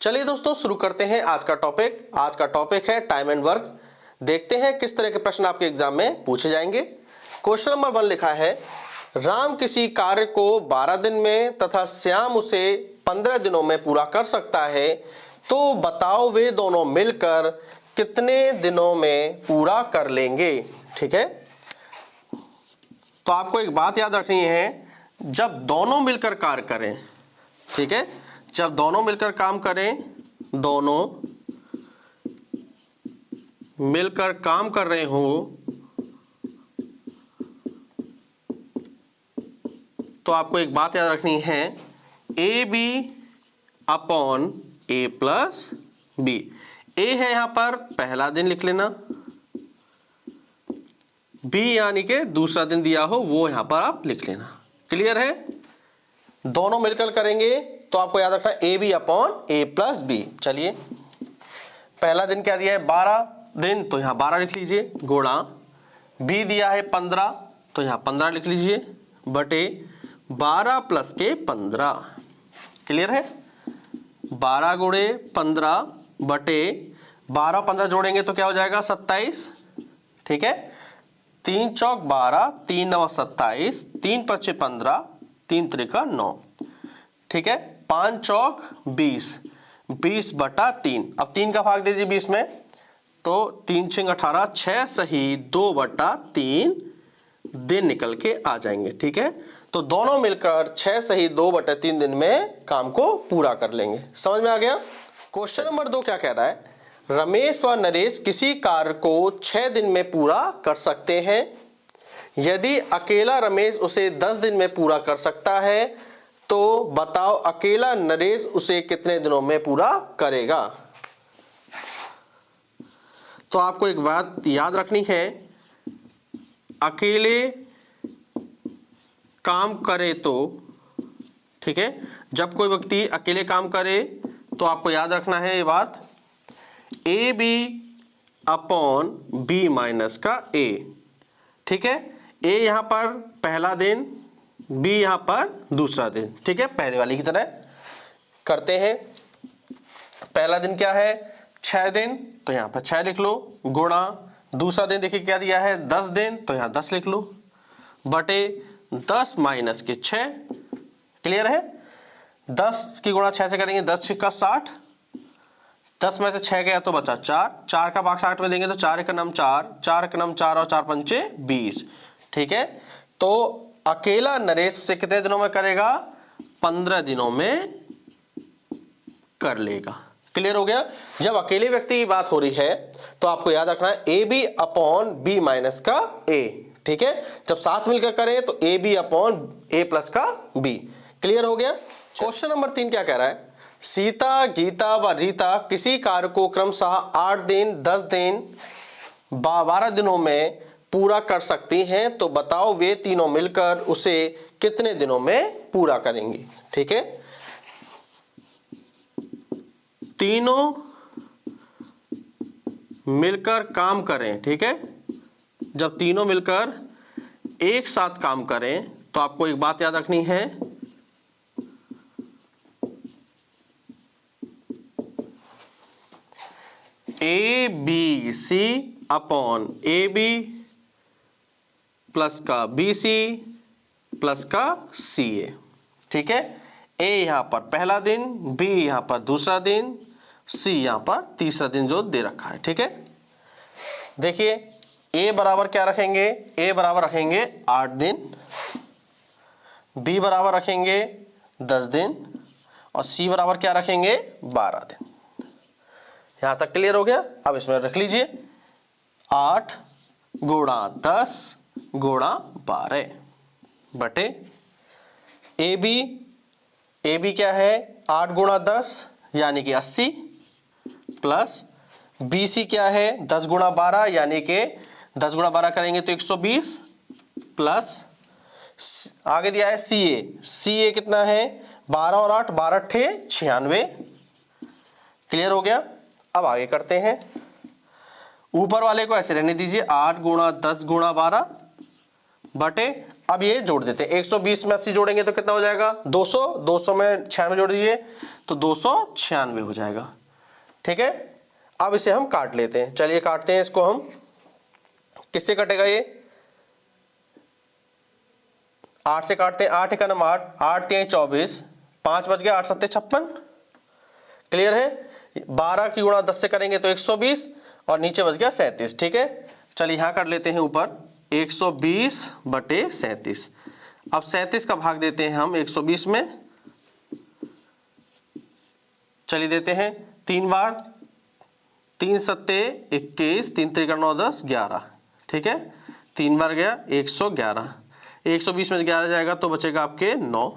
चलिए दोस्तों शुरू करते हैं आज का टॉपिक। आज का टॉपिक है टाइम एंड वर्क। देखते हैं किस तरह के प्रश्न आपके एग्जाम में पूछे जाएंगे। क्वेश्चन नंबर 1 लिखा है, राम किसी कार्य को 12 दिन में तथा श्याम उसे 15 दिनों में पूरा कर सकता है, तो बताओ वे दोनों मिलकर कितने दिनों में पूरा कर लेंगे। ठीक है, तो आपको एक बात याद रखनी है, जब दोनों मिलकर कार्य करें, ठीक है, जब दोनों मिलकर काम करें, दोनों मिलकर काम कर रहे हो, तो आपको एक बात याद रखनी है, A B upon A plus B. A है यहां पर पहला दिन लिख लेना, बी यानी कि दूसरा दिन दिया हो वो यहां पर आप लिख लेना। क्लियर है? दोनों मिलकर करेंगे तो आपको याद रखना A B upon A plus B. चलिए, पहला दिन क्या दिया है 12 दिन, तो यहां 12 लिख लीजिए, गुणा बी दिया है 15, तो यहां 15 लिख लीजिए, बटे 12 प्लस के 15। क्लियर है? 12 गुणे 15 बटे 12 15 जोड़ेंगे तो क्या हो जाएगा 27। ठीक है, 3 चौक 12, 3 9 27, 3 5 15, 3 त्रिका 9। ठीक है, 5 चौक 20, 20 बटा 3। अब 3 का भाग दीजिए 20 में, तो 3 6 18, 6 सही 2 बटा 3 दिन निकल के आ जाएंगे। ठीक है, तो दोनों मिलकर 6 सही 2 बटा 3 दिन में काम को पूरा कर लेंगे। समझ में आ गया? क्वेश्चन नंबर 2 क्या कह रहा है, रमेश व नरेश किसी कार्य को 6 दिन में पूरा कर सकते हैं। यदि अकेला रमेश उसे 10 दिन में पूरा कर सकता है, तो बताओ अकेला नरेश उसे कितने दिनों में पूरा करेगा। तो आपको एक बात याद रखनी है, अकेले काम करे तो, ठीक है, जब कोई व्यक्ति अकेले काम करे तो आपको याद रखना है ये बात, A B upon B minus का ए। ठीक है, ए यहां पर पहला दिन, बी यहां पर दूसरा दिन। ठीक है, पहले वाली की तरह करते हैं। पहला दिन क्या है 6 दिन, तो यहां पर 6 लिख लो, गुणा दूसरा दिन देखिए क्या दिया है 10 दिन, तो यहां 10 लिख लो, बटे 10 माइनस के 6। क्लियर है? 10 की गुणा 6 से करेंगे, 10 छिक्का 60, 10 में से 6 गया तो बचा 4, 4 का भाग 60 में देंगे तो 4 एक नम 4, 4 एक नम 4 और 4 पंचे 20। ठीक है, तो अकेला नरेश से कितने दिनों में करेगा 15 दिनों में कर लेगा। क्लियर हो गया? जब अकेले व्यक्ति की बात हो रही है तो आपको याद रखना है A B upon B minus का ए। ठीक है, जब साथ मिलकर करें तो A B upon A plus का बी। क्लियर हो गया? क्वेश्चन नंबर 3 क्या कह रहा है, सीता गीता व रीता किसी कार्य को क्रमशः 8 दिन 10 दिन 12 दिनों में पूरा कर सकती हैं, तो बताओ वे तीनों मिलकर उसे कितने दिनों में पूरा करेंगी। ठीक है, तीनों मिलकर काम करें। ठीक है, जब तीनों मिलकर एक साथ काम करें तो आपको एक बात याद रखनी है, A B C upon A B plus का बी सी प्लस का सी ए। ठीक है, ए यहां पर पहला दिन, बी यहां पर दूसरा दिन, सी यहां पर तीसरा दिन जो दे रखा है। ठीक है, देखिए ए बराबर क्या रखेंगे, ए बराबर रखेंगे 8 दिन, बी बराबर रखेंगे 10 दिन और सी बराबर क्या रखेंगे 12 दिन। यहां तक क्लियर हो गया? अब इसमें रख लीजिए 8 गुणा 10 गुणा 12 बटे ए बी क्या है 8 गुणा 10 यानी कि 80, प्लस बी सी क्या है 10 गुणा 12 यानी कि 10 गुणा 12 करेंगे तो 120, प्लस आगे दिया है सी ए कितना है 12 और 8 12 ठे 96। क्लियर हो गया? अब आगे करते हैं, ऊपर वाले को ऐसे रहने दीजिए 8 गुणा 10 गुणा 12 बटे अब ये जोड़ देते हैं, 120 में 80 जोड़ेंगे तो कितना हो जाएगा 200, 200 में 96 जोड़ दीजिए तो 296 हो जाएगा। ठीक है, अब इसे हम काट लेते हैं, चलिए काटते हैं इसको हम। किससे कटेगा ये, 8 से काटते हैं, 8 एकम 8, 8 3 24, 5 बच गया, 8 7 56। क्लियर है, 12 की गुणा 10 से करेंगे तो 120 और नीचे बच गया 37। ठीक है, चलिए यहां कर लेते हैं ऊपर 120/37। अब 37 का भाग देते हैं हम 120 में, चलिए देते हैं 3 बार, 3 सत्ते 21, 3 त्रिका 9 10 11। ठीक है, 3 बार गया 111, 120 में 11 जाएगा तो बचेगा आपके 9।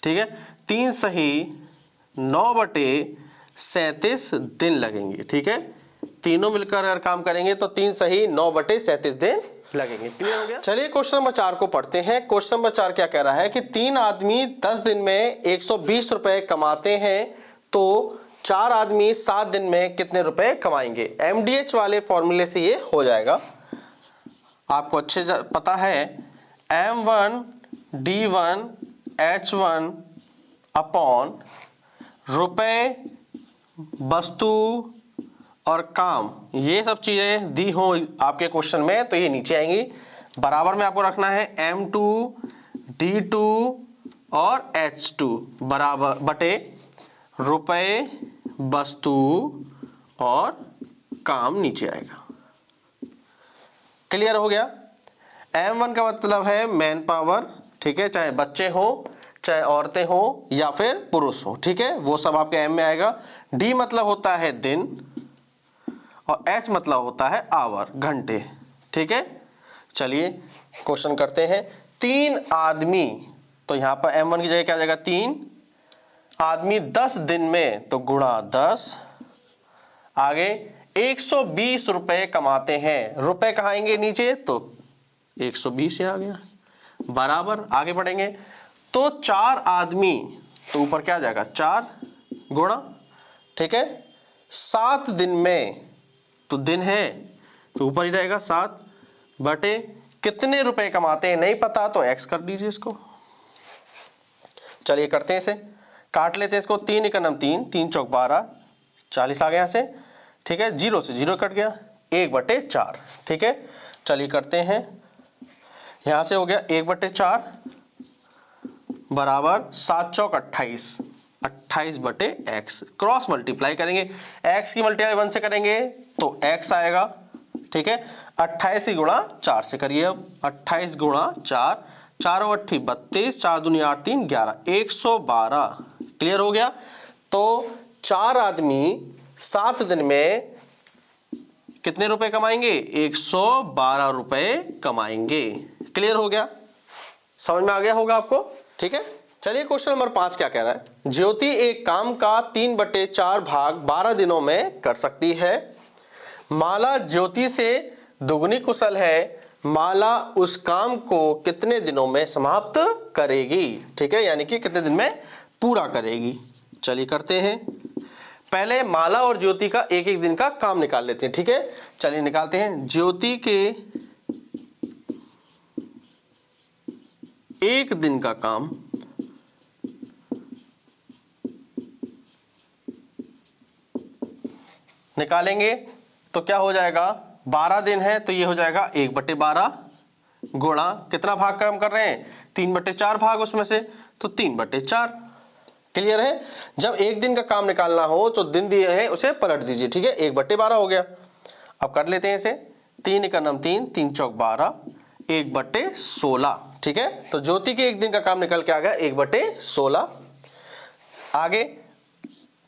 ठीक है, 3 सही 9/37 दिन लगेंगे। ठीक है, तीनों मिलकर अगर काम करेंगे तो 3 सही 9/37 दिन लगेंगे। क्लियर हो गया। चलिए क्वेश्चन नंबर 4 को पढ़ते हैं। क्वेश्चन नंबर 4 क्या कह रहा है कि 3 आदमी 10 दिन में 120 रुपए कमाते हैं तो 4 आदमी 7 दिन में कितने रुपए कमाएंगे। MDH वाले फॉर्मूले से ये हो जाएगा, आपको अच्छे से पता है, M1 D1 H1 अपॉन रुपए, वस्तु और काम, ये सब चीजें दी हो आपके क्वेश्चन में तो ये नीचे आएंगी। बराबर में आपको रखना है M2 D2 और H2 बराबर बटे रुपए, वस्तु और काम नीचे आएगा। क्लियर हो गया। M1 का मतलब है मैन पावर। ठीक है, चाहे बच्चे हो, चाहे औरतें हो या फिर पुरुष हो। ठीक है, वो सब आपके M में आएगा। D मतलब होता है दिन और H मतलब होता है आवर, घंटे। ठीक है, चलिए क्वेश्चन करते हैं। 3 आदमी, तो यहां पर M1 की जगह क्या आ जाएगा 3 आदमी 10 दिन में तो गुणा 10, आगे 120 रुपए कमाते हैं, रुपए कहाँ आएंगे नीचे तो 120 आ गया, बराबर आगे बढ़ेंगे तो 4 आदमी, तो ऊपर क्या आ जाएगा 4 गुणा, ठीक है 7 दिन में, तो दिन है तो ऊपर ही रहेगा 7 बटे कितने रुपए कमाते हैं नहीं पता तो x कर दीजिए इसको। चलिए करते हैं इसे, काट लेते हैं इसको। 3 एकम 3, 3 चौक 12, 40 आ गया यहाँ से। ठीक है, 0 से 0 कट गया, 1/4। ठीक है, चलिए करते हैं, यहाँ से हो गया 1/4 बराबर 7 चौक 28, 28/x। क्रॉस मल्टीप्लाई करेंगे, x की मल्टीप्लाई 1 से करेंगे तो x आएगा। ठीक है, 28 की गुणा 4 से करिए। अब 28 गुणा 4, 4 और 8 32, 4 दूनी 8 3 11, 112। क्लियर हो गया। तो 4 आदमी 7 दिन में कितने रुपए कमाएंगे 112 रुपए कमाएंगे। क्लियर हो गया, समझ में आ गया होगा आपको। ठीक है, चलिए क्वेश्चन नंबर 5 क्या कह रहा है। ज्योति एक काम का 3/4 भाग 12 दिनों में कर सकती है। माला ज्योति से दुगनी कुशल है, माला उस काम को कितने दिनों में समाप्त करेगी। ठीक है, यानी कि कितने दिन में पूरा करेगी। चलिए करते हैं, पहले माला और ज्योति का एक एक दिन का काम निकाल लेते हैं। ठीक है, चलिए निकालते हैं। ज्योति के एक दिन का काम निकालेंगे तो क्या हो जाएगा, 12 दिन है तो ये हो जाएगा 1/12 गुणा कितना भाग काम कर रहे हैं 3/4 भाग उसमें से, तो 3/4। क्लियर है। जब एक दिन का काम निकालना हो तो दिन दिए हैं उसे पलट दीजिए। ठीक है, 1/12 हो गया। अब कर लेते हैं इसे, 3 एकम 3, 3 चौक 12, 1/16। ठीक है, तो ज्योति के एक दिन का काम निकल के आ गया 1/16। आगे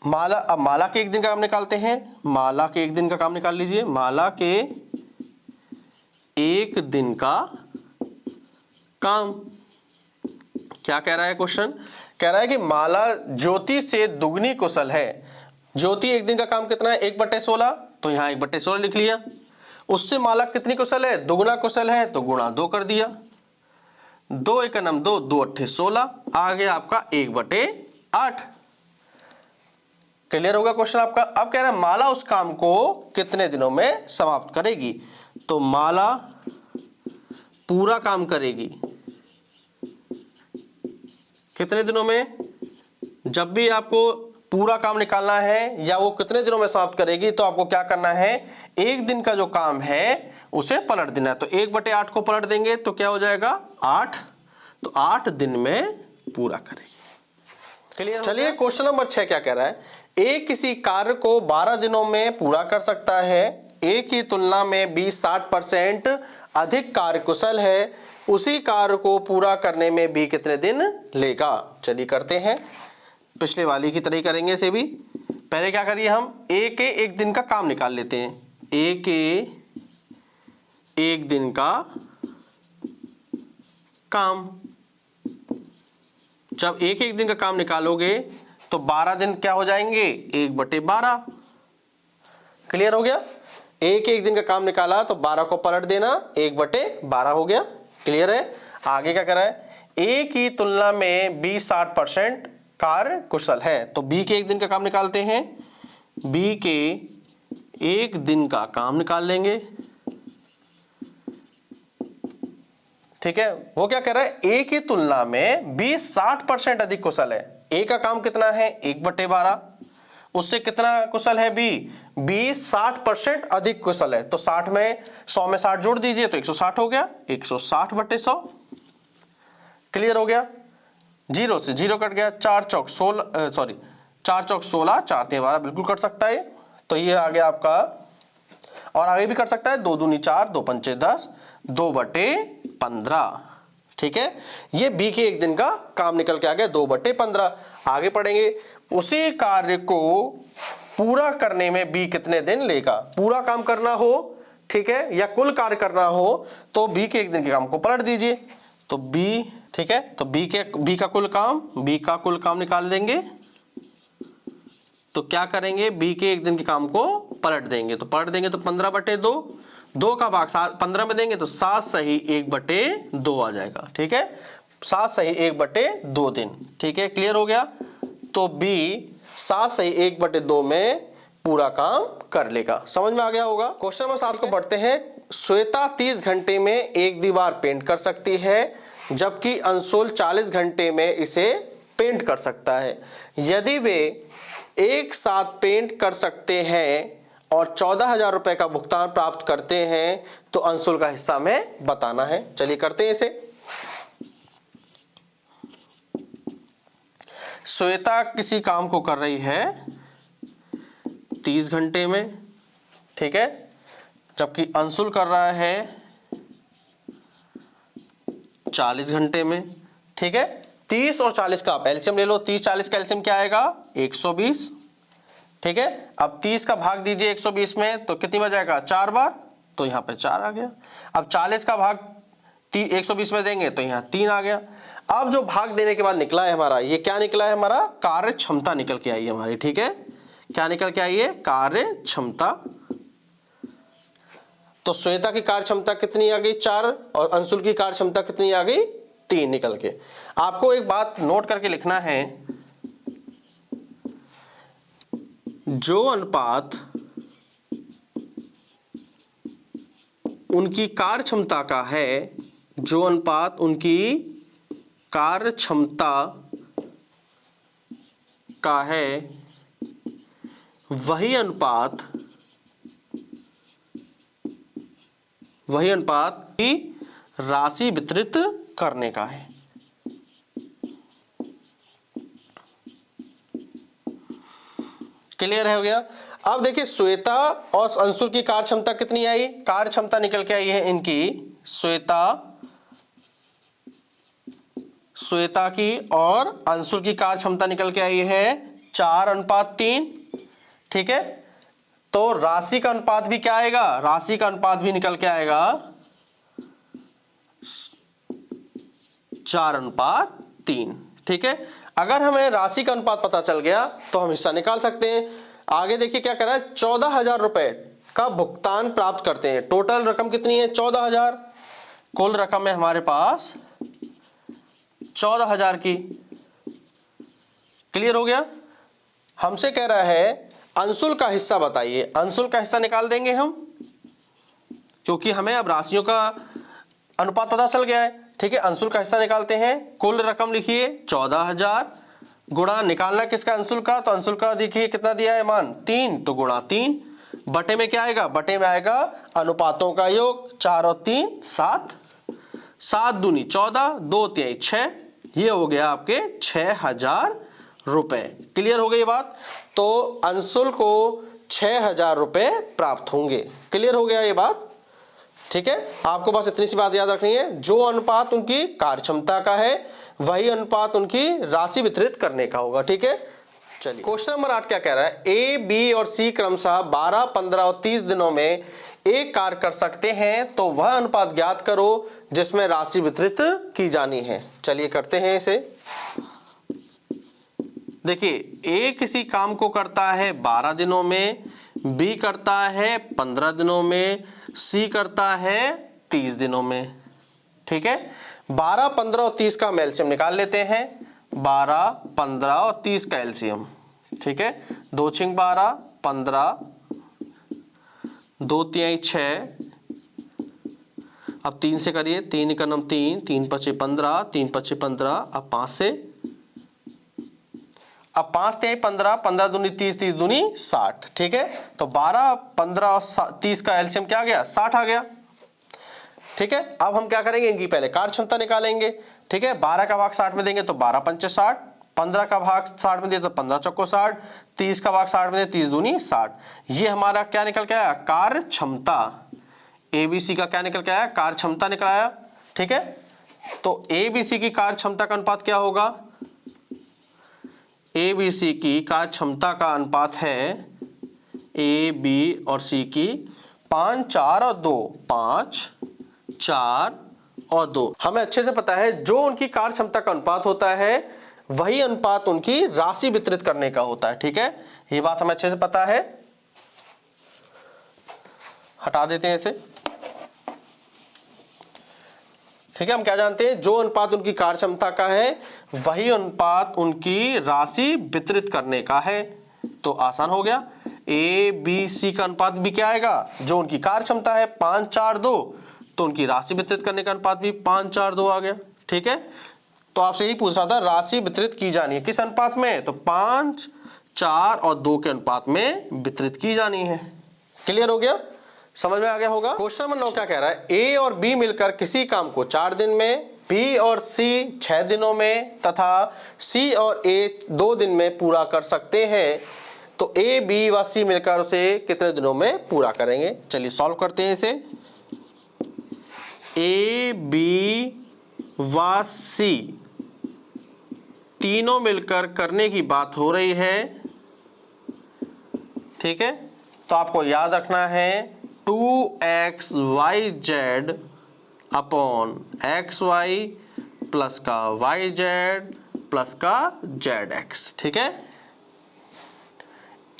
माला, अब माला के एक दिन का काम निकालते हैं। माला के एक दिन का काम निकाल लीजिए। माला के एक दिन का काम क्या कह रहा है क्वेश्चन, कह रहा है कि माला ज्योति से दुगनी कुशल है। ज्योति एक दिन का काम कितना है 1/16, तो यहां 1/16 लिख लिया। उससे माला कितनी कुशल है, दुगना कुशल है, तो गुणा 2 कर दिया। 2 एकम 2, 2 8 16, आ गया आपका 1/8। क्लियर होगा क्वेश्चन आपका। अब कह रहा है माला उस काम को कितने दिनों में समाप्त करेगी, तो माला पूरा काम करेगी कितने दिनों में? जब भी आपको पूरा काम निकालना है या वो कितने दिनों में समाप्त करेगी, तो आपको क्या करना है, एक दिन का जो काम है उसे पलट देना है। तो 1/8 को पलट देंगे तो क्या हो जाएगा, 8। तो 8 दिन में पूरा करेगी। क्लियर? चलिए क्वेश्चन नंबर 6 क्या कह रहा है, ए किसी कार्य को 12 दिनों में पूरा कर सकता है, ए की तुलना में बी 60% अधिक कार्यकुशल है, उसी कार्य को पूरा करने में बी कितने दिन लेगा? चलिए करते हैं, पिछले वाली की तरह ही करेंगे इसे भी। पहले क्या करिए, हम ए के एक दिन का काम निकाल लेते हैं। ए के एक दिन का काम, जब एक दिन का काम निकालोगे तो 12 दिन क्या हो जाएंगे, 1/12। क्लियर हो गया? एक दिन का काम निकाला तो 12 को पलट देना, 1/12 हो गया। क्लियर है? आगे क्या करा है, ए की तुलना में बी 60% कार्य कुशल है, तो बी के एक दिन का काम निकालते हैं। बी के एक दिन का काम निकाल लेंगे। ठीक है, वो क्या कह रहा है, ए की तुलना में बी 60% अधिक कुशल है। ए का काम कितना है, 1/12, उससे कितना कुशल है बी? बी 60% अधिक कुशल है। तो 60 में 100 में 60 जोड़ दीजिए तो 160 हो गया, 160/100। क्लियर हो गया? 0 से 0 कट गया, 4 चौक 16, 4 3 12 बिल्कुल कट सकता है। तो ये आ गया आपका, और आगे भी कर सकता है, 2 दूनी 4, 2 पंचे 10, 2/15। ठीक है, ये बी के एक दिन का काम निकल के आ गया 2/15। आगे पढ़ेंगे, उसी कार्य को पूरा करने में बी कितने दिन लेगा? पूरा काम करना हो, ठीक है, या कुल कार्य करना हो तो बी के एक दिन के काम को पलट दीजिए। तो बी, ठीक है, तो बी का कुल काम निकाल देंगे। तो क्या करेंगे, बी के एक दिन के काम को पलट देंगे। तो पलट देंगे तो 15/2, 2 का भाग 15 में देंगे तो 7 सही 1/2 आ जाएगा। ठीक है, 7 सही 1/2 दिन। ठीक है, क्लियर हो गया? तो बी 7 सही 1/2 में पूरा काम कर लेगा। समझ में आ गया होगा? क्वेश्चन नंबर 7 को बढ़ते हैं। श्वेता 30 घंटे में एक दीवार पेंट कर सकती है, जबकि अंशुल 40 घंटे में इसे पेंट कर सकता है। यदि वे एक साथ पेंट कर सकते हैं और 14,000 रुपए का भुगतान प्राप्त करते हैं, तो अंशुल का हिस्सा में बताना है। चलिए करते हैं इसे। श्वेता किसी काम को कर रही है 30 घंटे में, ठीक है, जबकि अंशुल कर रहा है 40 घंटे में। ठीक है, 30 और 40 का आप एलसीएम ले लो। 30-40 का एलसीएम क्या आएगा, 120। ठीक है, अब 30 का भाग दीजिए 120 में तो कितनी बार जाएगा, 4 बार, तो यहाँ पे 4 आ गया। अब 40 का भाग 120 में देंगे तो यहाँ 3 आ गया। अब जो भाग देने के बाद निकला है हमारा, ये क्या निकला है, हमारा कार्य क्षमता निकल के आई है हमारी। ठीक है, क्या निकल के आई है, कार्य क्षमता। तो श्वेता की कार्य क्षमता कितनी आ गई, 4, और अंशुल की कार्य क्षमता कितनी आ गई, 3 निकल के। आपको एक बात नोट करके लिखना है, जो अनुपात उनकी कार्य क्षमता का है, जो अनुपात उनकी कार्य क्षमता का है, वही अनुपात की राशि वितरित करने का है। क्लियर हो गया? अब देखिए, श्वेता और अंशुल की कार्य क्षमता कितनी आई, कार्य क्षमता निकल के आई है इनकी, श्वेता की और अंशुल की कार्य क्षमता निकल के आई है 4:3। ठीक है, तो राशि का अनुपात भी क्या आएगा, राशि का अनुपात भी निकल के आएगा 4:3। ठीक है, अगर हमें राशि का अनुपात पता चल गया तो हम हिस्सा निकाल सकते हैं। आगे देखिए क्या कर रहा है, 14,000 रुपए का भुगतान प्राप्त करते हैं। टोटल रकम कितनी है, 14,000। कुल रकम है हमारे पास 14,000 की। क्लियर हो गया? हमसे कह रहा है अंशुल का हिस्सा बताइए। अंशुल का हिस्सा निकाल देंगे हम, क्योंकि हमें अब राशियों का अनुपात पता चल गया है। ठीक है, अंशुल का हिस्सा निकालते हैं। कुल रकम लिखिए 14,000 गुणा, निकालना किसका, अंशुल का, तो अंशुल का देखिए कितना दिया है मान 3, तो गुणा 3, बटे में क्या आएगा, बटे में आएगा अनुपातों का योग, 4 और 3 7, 7 दूनी 14, 2 3 6, ये हो गया आपके 6,000 रुपए। क्लियर हो गई ये बात। तो अंशुल को 6,000 रुपए प्राप्त होंगे। क्लियर हो गया ये बात। ठीक है, आपको बस इतनी सी बात याद रखनी है, जो अनुपात उनकी कार्यक्षमता का है वही अनुपात उनकी राशि वितरित करने का होगा। ठीक है, चलिए क्वेश्चन नंबर 8 क्या कह रहा है, ए, बी और सी क्रमशः 12, 15 और 30 दिनों में एक कार्य कर सकते हैं, तो वह अनुपात ज्ञात करो जिसमें राशि वितरित की जानी है। चलिए करते हैं इसे। देखिए, ए किसी काम को करता है 12 दिनों में, बी करता है 15 दिनों में, सी करता है 30 दिनों में। ठीक है, 12, 15 और 30 का हम एलसीएम निकाल लेते हैं। 12, 15 और 30 का एलसीएम। ठीक है, 2 छिंग 12, 15, 2 तिहाई 6, अब 3 से करिए, 3 का नम 3, 3 पचे 15, 3 पचे 15, अब 5 से, अब 5 तिहाई 15, 15 दूनी 30, 30 दूनी 60। ठीक है, तो 12, 15 और 30 का एलसीएम क्या आ गया, 60 आ गया। ठीक है, अब हम क्या करेंगे, इनकी पहले कार्यक्षमता निकालेंगे। ठीक है, 12 का भाग 60 में देंगे तो 12 पंचे 60, 15 का भाग 60 में दिया तो 15 चौको 60, 30 का भाग 60 में दिया 30 दूनी 60। ये हमारा क्या निकल के आया, कार्य क्षमता। एबीसी का क्या निकल के आया, कार्य क्षमता निकल आया। ठीक है, तो एबीसी की कार्य क्षमता का अनुपात क्या होगा, एबीसी की कार्य क्षमता का अनुपात है ए, बी और सी की 5, 4 और 2, 5, 4 और 2। हमें अच्छे से पता है जो उनकी कार्य क्षमता का अनुपात होता है वही अनुपात उनकी राशि वितरित करने का होता है। ठीक है, ये बात हमें अच्छे से पता है। हटा देते हैं इसे। ठीक है, हम क्या जानते हैं, जो अनुपात उनकी कार्य क्षमता का है वही अनुपात उनकी राशि वितरित करने का है। तो आसान हो गया, ए, बी, सी का अनुपात भी क्या आएगा, जो उनकी कार्य क्षमता है 5, 4, 2, तो उनकी राशि वितरित करने का अनुपात भी 5, 4, 2 आ गया। ठीक है, तो आपसे यही पूछ रहा था, राशि वितरित की जानी है किस अनुपात में, तो 5, 4 और 2 के अनुपात में वितरित की जानी है। क्लियर हो गया, समझ में आ गया होगा। क्वेश्चन नंबर 9 क्या कह रहा है, ए और बी मिलकर किसी काम को 4 दिन में, बी और सी 6 दिनों में तथा सी और ए 2 दिन में पूरा कर सकते हैं, तो ए, बी व सी मिलकर उसे कितने दिनों में पूरा करेंगे। चलिए सॉल्व करते हैं इसे। ए, बी व सी तीनों मिलकर करने की बात हो रही है। ठीक है, तो आपको याद रखना है 2xyz अपॉन xy प्लस का yz प्लस का zx। ठीक है,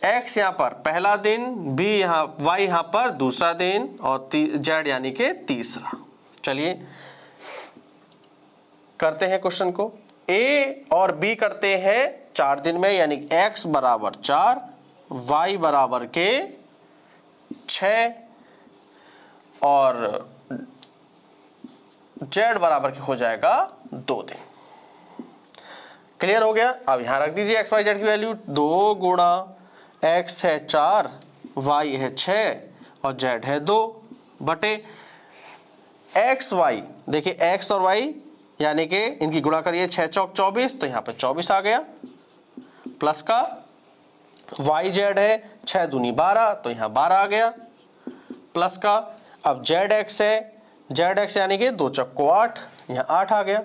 x यहां पर पहला दिन, b यहां, y यहां पर दूसरा दिन और z यानी के तीसरा। चलिए करते हैं क्वेश्चन को। a और b करते हैं 4 दिन में, यानी x बराबर 4, y बराबर के 6 और z बराबर के हो जाएगा 2 दिन। क्लियर हो गया। अब यहां रख दीजिए x y z की वैल्यू, 2 गुणा x है 4, y है 6 और z है 2 बटे x y। देखिए x और y यानी कि इनकी गुणा करिए, 6 चौक 24, तो यहाँ पे 24 आ गया, प्लस का y z है 6 दूनी 12, तो यहाँ 12 आ गया, प्लस का अब zx है, zx यानी कि 2 चौको 8, यहाँ 8 आ गया।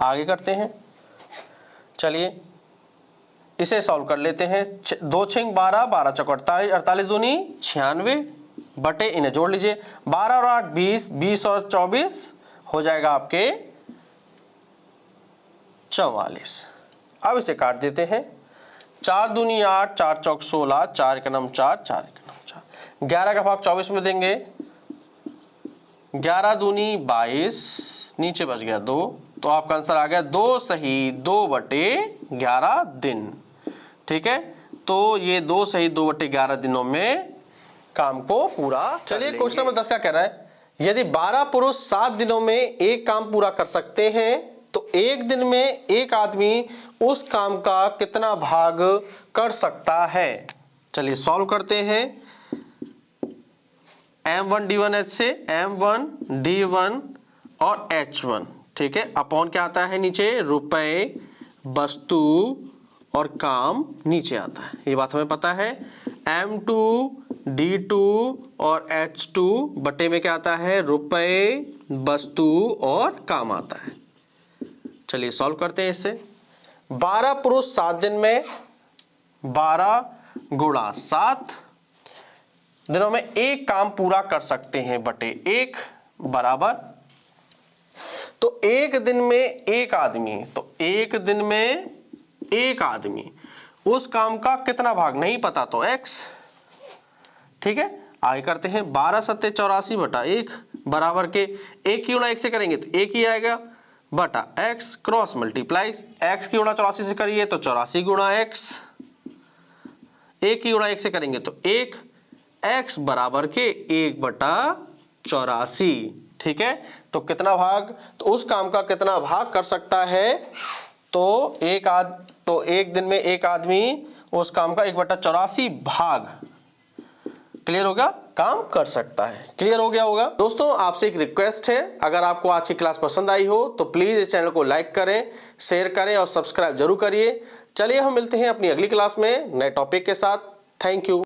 आगे करते हैं, चलिए इसे सॉल्व कर लेते हैं। 2 छिंग 12, 12 चौक 48, 48 दूनी 96 बटे, इन्हें जोड़ लीजिए, 12 और 8 20, 20 और 24 हो जाएगा आपके 44। अब इसे काट देते हैं, 4 दूनी 8, 4 चौक 16, 4 का नम 4, 4 का नम 4, 11 का भाग 24 में देंगे, 11 दूनी 22, नीचे बच गया 2, तो आपका आंसर आ गया 2 सही 2 बटे 11 दिन। ठीक है, तो ये 2 सही 2 बटे 11 दिनों में काम को पूरा। चलिए क्वेश्चन नंबर 10 का कह रहा है, यदि 12 पुरुष 7 दिनों में एक काम पूरा कर सकते हैं तो एक दिन में एक आदमी उस काम का कितना भाग कर सकता है। चलिए सॉल्व करते हैं। M1 D1 H से M1 D1 और H1, ठीक है, अपॉन क्या आता है नीचे, रुपए, वस्तु और काम नीचे आता है, ये बात हमें पता है। M2 D2 और H2 बटे में क्या आता है, रुपए, वस्तु और काम आता है। चलिए सॉल्व करते हैं इससे। 12 पुरुष 7 दिन में 12 गुणा 7 दिनों में एक काम पूरा कर सकते हैं बटे 1 बराबर, तो एक दिन में एक आदमी, तो एक दिन में एक आदमी उस काम का कितना भाग नहीं पता तो x, ठीक है। आगे करते हैं 12 सत्ते 84 बटा 1 बराबर के 1 की गुणा 1 से करेंगे तो 1 ही आएगा बटा x क्रॉस मल्टीप्लाइज x की गुणा 84 से करिए तो 84 गुणा x, 1 की गुणा 1 से करेंगे तो 1, x बराबर के 1 बटा 84, ठीक है। तो कितना भाग, तो उस काम का कितना भाग कर सकता है, तो एक दिन में एक आदमी उस काम का 1 बटा 84 भाग, क्लियर होगा, काम कर सकता है। क्लियर हो गया होगा। दोस्तों आपसे एक रिक्वेस्ट है, अगर आपको आज की क्लास पसंद आई हो तो प्लीज इस चैनल को लाइक करें, शेयर करें और सब्सक्राइब जरूर करिए। चलिए हम मिलते हैं अपनी अगली क्लास में नए टॉपिक के साथ। Thank you.